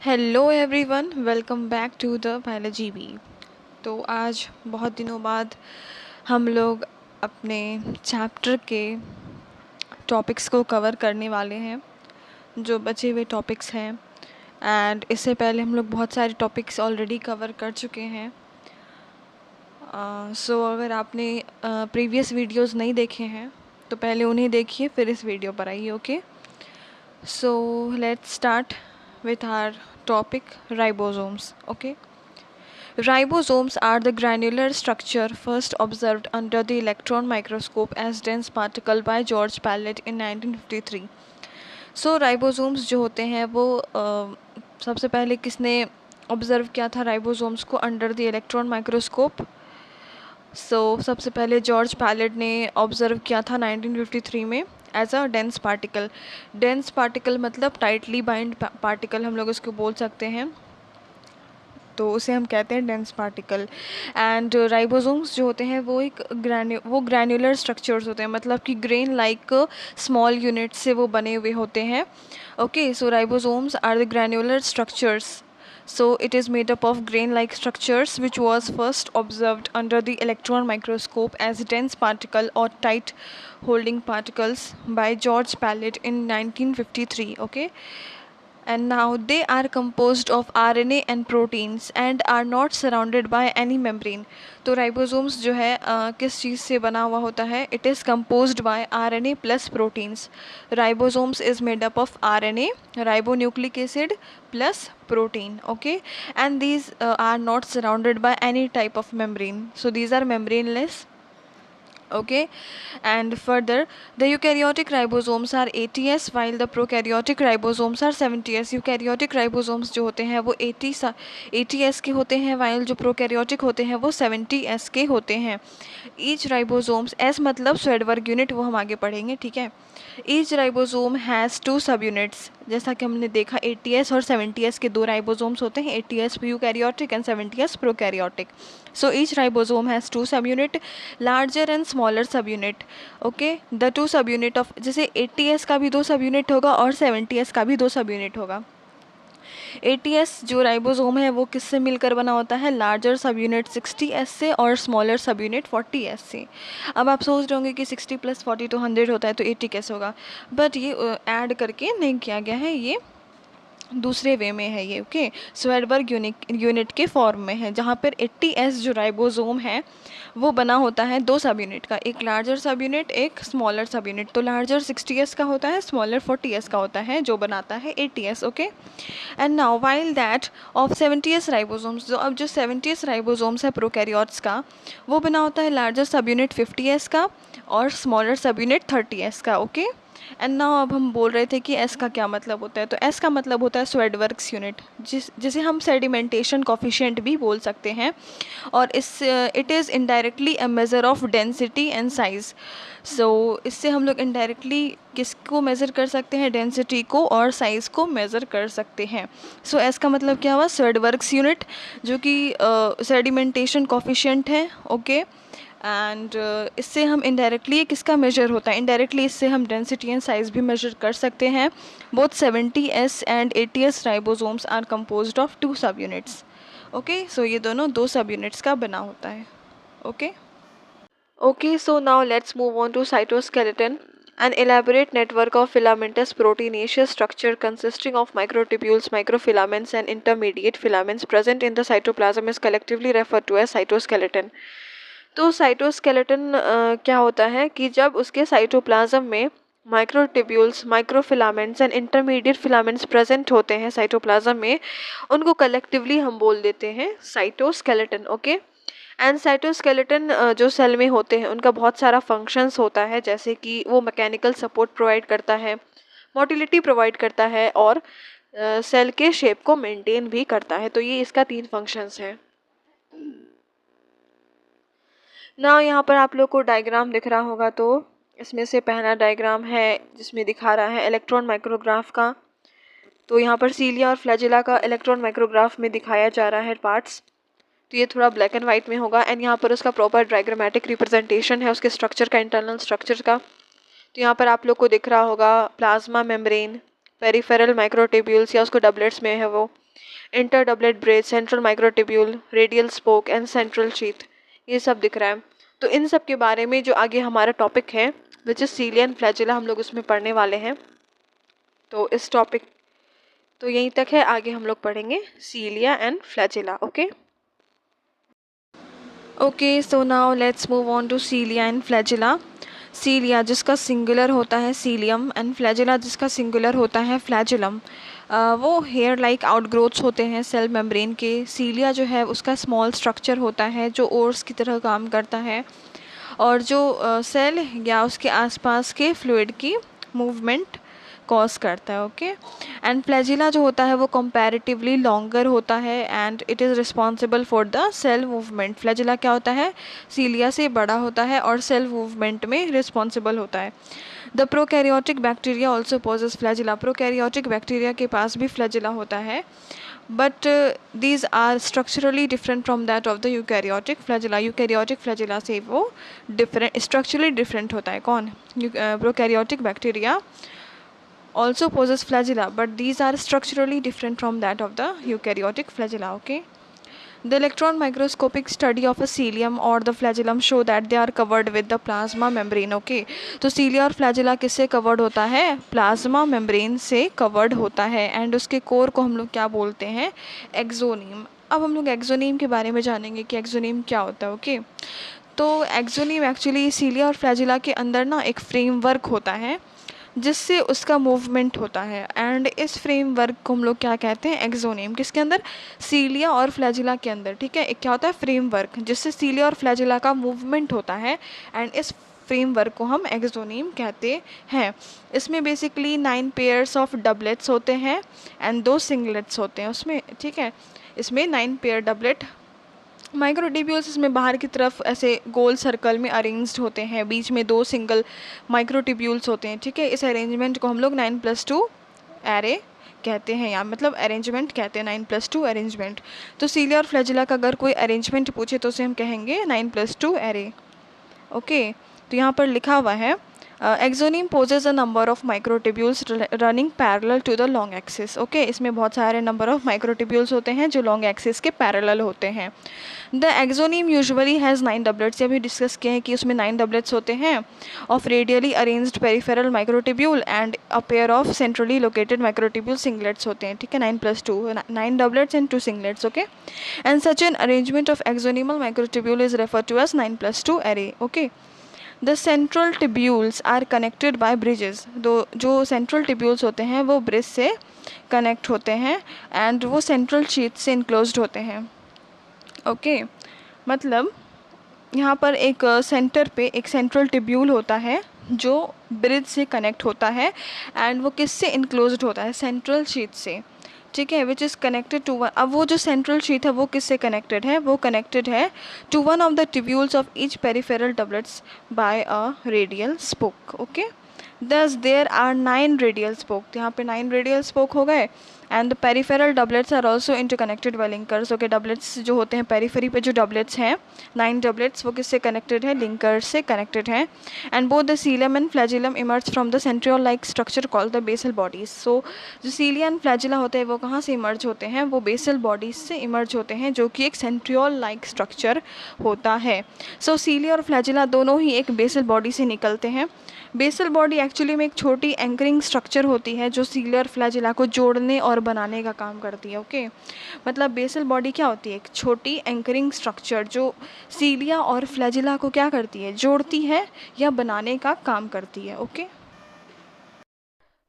Hello everyone, welcome back to the biology B. तो आज बहुत दिनों बाद हम लोग अपने चैप्टर के टॉपिक्स को कवर करने वाले हैं, जो बचे हुए टॉपिक्स हैं। एंड इससे पहले हम लोग बहुत सारे टॉपिक्स ऑलरेडी कवर कर चुके हैं। सो अगर आपने प्रीवियस वीडियोस नहीं देखे हैं तो पहले उन्हें देखिए, फिर इस वीडियो पर आइए। Okay, so let's start with our topic, ribosomes. Okay, ribosomes are the granular structure first observed under the electron microscope as dense particle by George Pallet in 1953. So ribosomes जो होते हैं वो सबसे पहले किसने ऑब्ज़र्व किया था राइबोसोम्स को अंडर द इलेक्ट्रॉन माइक्रोस्कोप? सबसे पहले जॉर्ज पैलेट ने ऑब्ज़र्व किया था 1953 में as a dense particle. Dense particle मतलब टाइटली बाइंड पार्टिकल हम लोग इसको बोल सकते हैं, तो उसे हम कहते हैं डेंस पार्टिकल। एंड राइबोसोम्स जो होते हैं वो एक ग्रैन्युलर स्ट्रक्चर्स होते हैं, मतलब कि ग्रेन लाइक स्मॉल यूनिट से वो बने हुए होते हैं। Okay, so ribosomes are the granular structures. So it is made up of grain-like structures which was first observed under the electron microscope as dense particle or tight holding particles by George Pallet in 1953. Okay, and now they are composed of RNA and proteins and are not surrounded by any membrane. तो ribosomes जो है किस चीज़ से बना हुआ होता है? It is composed by RNA plus proteins. Ribosomes is made up of RNA, ribonucleic acid plus protein. Okay, and these are not surrounded by any type of membrane. So these are membraneless. Okay, and further the eukaryotic ribosomes are 80s while the prokaryotic ribosomes are 70s. eukaryotic ribosomes जो होते हैं वो 80s के होते हैं, while जो prokaryotic होते हैं वो 70s के होते हैं. each ribosomes, s मतलब स्वेडबर्ग यूनिट, वो हम आगे पढ़ेंगे, ठीक है. each ribosome has two subunits. जैसा कि हमने देखा 80s और 70s के दो राइबोसोम्स होते हैं, 80s eukaryotic and 70s prokaryotic. So each ribosome has two subunit, larger and smaller subunit. Okay, the two subunit of, जैसे 80s का भी दो सबयूनिट होगा और 70s का भी दो सबयूनिट होगा. 80s जो राइबोसोम है वो किससे मिलकर बना होता है? लार्जर सब यूनिट 60s से और स्मॉलर सब यूनिट 40s से. अब आप सोच रहे होंगे कि 60 + 40 तो 100 होता है, तो 80 कैसे होगा? बट ये ऐड करके नहीं किया गया है, ये दूसरे वे में है ये. ओके, स्वेडबर्ग यूनिट के फॉर्म में है, जहाँ पर 80s जो राइबोसोम है वो बना होता है दो सब यूनिट का, एक लार्जर सब यूनिट, एक स्मॉलर सब यूनिट. तो लार्जर 60s का होता है, स्मॉलर 40s का होता है, जो बनाता है 80s. Okay, and now while that of 70s ribosomes, जो 70s राइबोसोम्स है प्रोकैरियोट्स का, वो बना होता है लार्जर सब यूनिट 50s का और स्मॉलर सब यूनिट 30s का. ओके, एंड नाउ अब हम बोल रहे थे कि एस का क्या मतलब होता है. तो एस का मतलब होता है स्वेडबर्ग्स यूनिट, जिसे हम सेडिमेंटेशन कोफिशिएंट भी बोल सकते हैं. और इस it is indirectly a measure of density and size. इससे हम लोग इनडायरेक्टली किसको मेज़र कर सकते हैं? डेंसिटी को और साइज़ को मेज़र कर सकते हैं. एस का मतलब क्या हुआ? स्वेडबर्ग्स यूनिट, जो कि सेडिमेंटेशन कोफिशिएंट है. ओके, एंड इससे हम इनडायरेक्टली किसका मेजर होता है? इनडायरेक्टली इससे हम डेंसिटी एंड साइज़ भी मेजर कर सकते हैं. Both 70s and 80s ribosomes are composed of two subunits. Okay, so ये दोनों दो सब यूनिट्स का बना होता है. Okay, okay, so now let's move on to cytoskeleton. An elaborate network of filamentous proteinaceous structure consisting of microtubules, microfilaments, and intermediate filaments present in the cytoplasm is collectively referred to as cytoskeleton. तो cytoskeleton क्या होता है कि जब उसके cytoplasm में microtubules, microfilaments and intermediate filaments present होते हैं साइटोप्लाज्म में, उनको कलेक्टिवली हम बोल देते हैं साइटोस्केलेटन. ओके, एंड साइटोस्केलेटन जो सेल में होते हैं उनका बहुत सारा फंक्शंस होता है, जैसे कि वो मैकेनिकल सपोर्ट प्रोवाइड करता है, मोटिलिटी प्रोवाइड करता है और सेल के शेप को मेंटेन भी करता है. तो ये इसका 3 फंक्शंस हैं. ना यहाँ पर आप लोग को डायग्राम दिख रहा होगा, तो इसमें से पहला डायग्राम है जिसमें दिखा रहा है इलेक्ट्रॉन माइक्रोग्राफ का. तो यहाँ पर सीलिया और फ्लैजिला का इलेक्ट्रॉन माइक्रोग्राफ में दिखाया जा रहा है पार्ट्स. तो ये थोड़ा ब्लैक एंड वाइट में होगा, एंड यहाँ पर उसका प्रॉपर डायग्रामेटिक रिप्रेजेंटेशन है उसके स्ट्रक्चर का, इंटरनल स्ट्रक्चर का. तो यहाँ पर आप लोग को दिख रहा होगा प्लाज्मा मेम्ब्रेन, पेरिफेरल माइक्रोट्यूब्यूल्स, या उसको डबलेट्स में है वो, inter doublet breath, central microtubule, radial spoke and central sheath, ये सब दिख रहा है। तो इन सब के बारे में जो आगे हमारा टॉपिक है विच इज सीलिया एंड फ्लैजिला, हम लोग उसमें पढ़ने वाले हैं। तो इस टॉपिक तो यहीं तक है, आगे हम लोग पढ़ेंगे cilia and flagella. Okay okay, so now let's move on to cilia and flagella. Cilia जिसका सिंगुलर होता है सीलियम एंड फ्लैजिला जिसका सिंगुलर होता है फ्लैजिलम, वो हेयर लाइक आउटग्रोथ्स होते हैं सेल मेम्ब्रेन के। सीलिया जो है उसका स्मॉल स्ट्रक्चर होता है जो ओर्स की तरह काम करता है और जो सेल या उसके आसपास के फ्लूइड की मूवमेंट कॉज करता है। ओके एंड फ्लैजिला जो होता है वो कंपैरेटिवली लॉन्गर होता है and it is responsible for the cell movement. Flagella क्या होता है, सीलिया से बड़ा होता है और सेल मूवमेंट में रिस्पॉन्सिबल होता है। The prokaryotic bacteria also possess flagella, prokaryotic bacteria के पास भी फ्लैजिला होता है but these are structurally different from that of the eukaryotic flagella. Eukaryotic flagella से वो डिफरेंट स्ट्रक्चरली डिफरेंट होता है। कौन, prokaryotic bacteria also possess flagella but these are structurally different from that of the eukaryotic flagella. Okay, the electron microscopic study of a cilium or the flagellum show that they are covered with the plasma membrane. Okay, तो cilia और flagella किससे covered होता है, plasma membrane से covered होता है and उसके core को हम लोग क्या बोलते हैं, एक्सोनीम। अब हम लोग एक्सोनीम के बारे में जानेंगे कि एक्सोनीम क्या होता है। ओके तो एक्सोनीम एक्चुअली सीलिया और फ्लैजिला के अंदर ना एक फ्रेमवर्क होता है जिससे उसका मूवमेंट होता है एंड इस फ्रेमवर्क को हम लोग क्या कहते हैं, एक्सोनीम। किसके अंदर, सीलिया और फ्लैजिला के अंदर। ठीक है, एक क्या होता है, फ्रेमवर्क जिससे सीलिया और फ्लैजिला का मूवमेंट होता है एंड इस फ्रेमवर्क को हम एक्सोनीम कहते हैं। इसमें बेसिकली 9 पेयर्स ऑफ डबलेट्स होते हैं एंड 2 सिंगलेट्स होते हैं उसमें। ठीक है, इसमें 9 पेयर डबलेट। माइक्रोट्यूब्यूल्स इसमें बाहर की तरफ ऐसे गोल सर्कल में अरेंज्ड होते हैं, बीच में 2 सिंगल माइक्रोट्यूब्यूल्स होते हैं। ठीक है, इस अरेंजमेंट को हम लोग 9+2 एरे कहते हैं, या मतलब अरेंजमेंट कहते हैं, 9+2 अरेंजमेंट। तो सीलिया और फ्लैजिला का अगर कोई अरेंजमेंट पूछे तो उसे हम कहेंगे 9+2 एरे। ओके, तो यहाँ पर लिखा हुआ है axoneme possesses a number of microtubules running parallel to the long axis. Okay, इसमें बहुत सारे नंबर ऑफ माइक्रोट्यूब्यूल्स होते हैं जो लॉन्ग एक्सिस के पैरेलल होते हैं। The axoneme usually has 9 doublets, ये भी डिस्कस किए हैं कि उसमें 9 डबलेट्स होते हैं of radially arranged peripheral microtubule and a pair of centrally located microtubule singlets होते हैं। ठीक है, 9+2, 9 doublets and 2 singlets. Okay and such an arrangement of axonemal microtubule is refer to as 9+2 array. Okay, the central tubules are connected by bridges, जो central tubules होते हैं वो bridge से connect होते हैं एंड वो सेंट्रल शीथ से enclosed होते हैं। ओके मतलब यहाँ पर एक सेंटर पे एक सेंट्रल ट्यूब्यूल होता है जो ब्रिज से कनेक्ट होता है एंड वो किससे इनक्लोज्ड होता है, सेंट्रल शीथ से। ठीक है, which is connected to one. अब वो जो सेंट्रल शीथ है वो किससे कनेक्टेड है, वो कनेक्टेड है to one of the tubules of each peripheral doublets by a radial spoke. Okay, thus there are 9 radial spoke, यहाँ पे 9 रेडियल स्पोक हो गए and the peripheral doublets are also interconnected by linkers. Okay, doublets जो होते हैं periphery पे जो doublets हैं 9 डबलेट्स वो किससे कनेक्टेड है, लिंकर्स से कनेक्टेड हैं and both the cilium and flagellum emerge from the centriole like structure called the basal bodies. So जो सीलिया एंड फ्लैजिला होते हैं वो कहाँ से इमर्ज होते हैं, वो बेसल बॉडीज से इमर्ज होते हैं जो कि एक सेंट्रियोल लाइक स्ट्रक्चर होता है। सो सीलिया और फ्लैजिला दोनों ही एक बेसल बॉडी से निकलते हैं। बेसल बॉडी एक्चुअली में एक छोटी एंकरिंग स्ट्रक्चर होती है जो सीलिया और फ्लैजिला को जोड़ने और बनाने का काम करती है। ओके मतलब बेसल बॉडी क्या होती है, एक छोटी एंकरिंग स्ट्रक्चर जो सीलिया और फ्लैजिला को क्या करती है, जोड़ती है या बनाने का काम करती है। Okay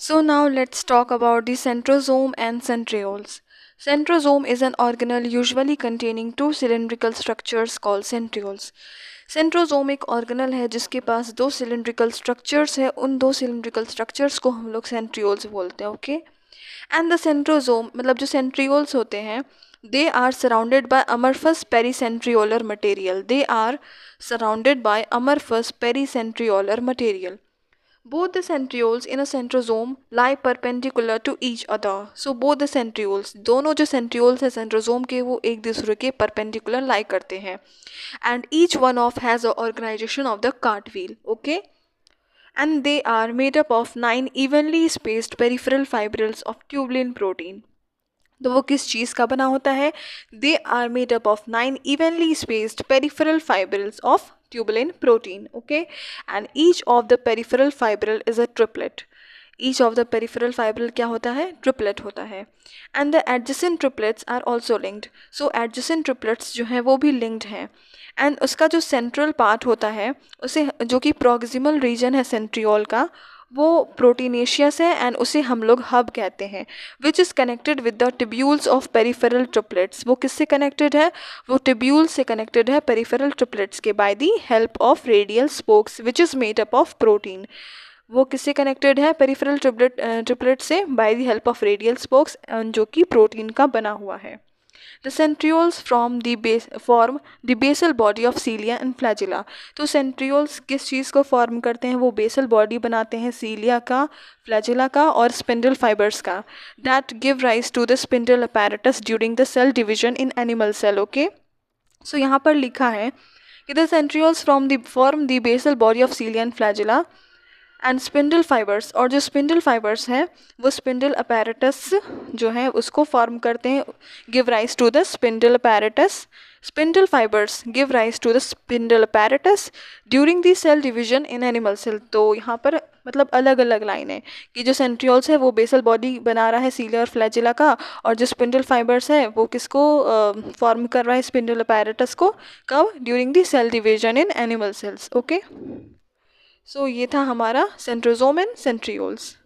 so now let's talk about the centrosome and centrioles. Centrosome is an organelle usually containing 2 cylindrical structures called centrioles. Centrosome एक ऑर्गेनल है जिसके पास 2 सिलेंड्रिकल स्ट्रक्चर्स है, उन 2 सिलेंड्रिकल स्ट्रक्चर्स को हम लोग सेंट्रियोल्स बोलते हैं। ओके एंड द सेंट्रोजोम मतलब जो सेंट्रियोल्स होते हैं they are surrounded by amorphous pericentriolar material, they are surrounded by amorphous pericentriolar material. Both the centrioles in a centrosome lie perpendicular to each other. So both the centrioles, दोनों जो centrioles है centrosome के वो एक दूसरे के perpendicular lie करते हैं and each one of has a organization of the cartwheel. Okay and they are made up of 9 evenly spaced peripheral fibrils of tubulin protein. तो वो किस चीज़ का बना होता है? They are made up of 9 evenly spaced peripheral fibrils of tubulin protein. Okay, and each of the peripheral fibril is a triplet. Each of the peripheral fibril क्या होता है? ट्रिपलेट होता है. And the adjacent triplets are also linked. So adjacent triplets जो हैं वो भी linked हैं. एंड उसका जो सेंट्रल पार्ट होता है उसे, जो कि प्रॉक्सिमल रीजन है सेंट्रियोल का, वो प्रोटीनेशियस है एंड उसे हम लोग हब कहते हैं. विच is connected with the tubules of peripheral triplets. वो किससे कनेक्टेड है? वो टिब्यूल से कनेक्टेड है पेरिफेरल ट्रिपलेट्स के, by the help of radial spokes which is made up of protein. वो किससे कनेक्टेड है? पेरिफेरल ट्रिपलेट से, by the help of radial spokes, जो कि प्रोटीन का बना हुआ है. The centrioles form the basal body of cilia and flagella. तो centrioles किस चीज़ को फॉर्म करते हैं? वो बेसल बॉडी बनाते हैं सीलिया का, फ्लैजिला का और स्पिंडल फाइबर्स का. That give rise to the spindle apparatus during the cell division in animal cell. Okay, so यहाँ पर लिखा है कि the centrioles form the basal body of cilia and flagella and spindle fibres, और जो spindle fibres हैं वो spindle apparatus जो है उसको फॉर्म करते हैं. Give rise to the spindle apparatus. Spindle fibres give rise to the spindle apparatus during the cell division in animal cell. तो यहाँ पर मतलब अलग अलग लाइन है कि जो सेंट्रियोल्स है वो बेसल बॉडी बना रहा है सीलिया और फ्लैजिला का, और जो स्पिंडल फाइबर्स है वो किसको फॉर्म कर रहा है? स्पिंडल अपैरेटस को. कब? During the cell division in animal cells. Okay, so ये था हमारा centrosome and centrioles.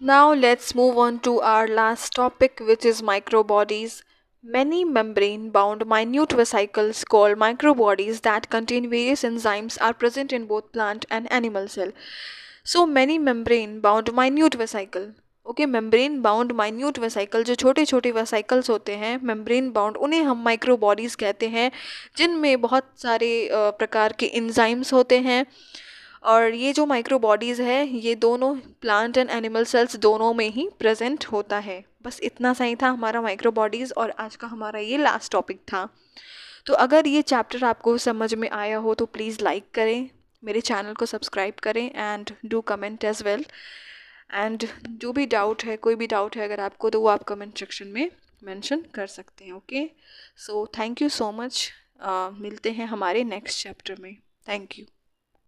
Now let's move on to our last topic which is microbodies. Many membrane-bound minute vesicles called microbodies that contain various enzymes are present in both plant and animal cell. So many membrane-bound minute vesicle. Okay, membrane bound minute vesicle, जो छोटे छोटे vesicles होते हैं membrane bound, उन्हें हम microbodies कहते हैं, जिनमें बहुत सारे प्रकार के एंजाइम्स होते हैं. और ये जो माइक्रोबॉडीज़ है ये दोनों प्लांट एंड एनिमल सेल्स दोनों में ही प्रेजेंट होता है. बस इतना सा ही था हमारा माइक्रोबॉडीज़, और आज का हमारा ये लास्ट टॉपिक था. तो अगर ये चैप्टर आपको समझ में आया हो तो प्लीज़ लाइक करें, मेरे चैनल को सब्सक्राइब करें and do comment as well. And जो भी डाउट है, कोई भी डाउट है अगर आपको, तो वो आप कमेंट सेक्शन में मेंशन कर सकते हैं. Okay, so thank you so much. मिलते हैं हमारे नेक्स्ट चैप्टर में. Thank you.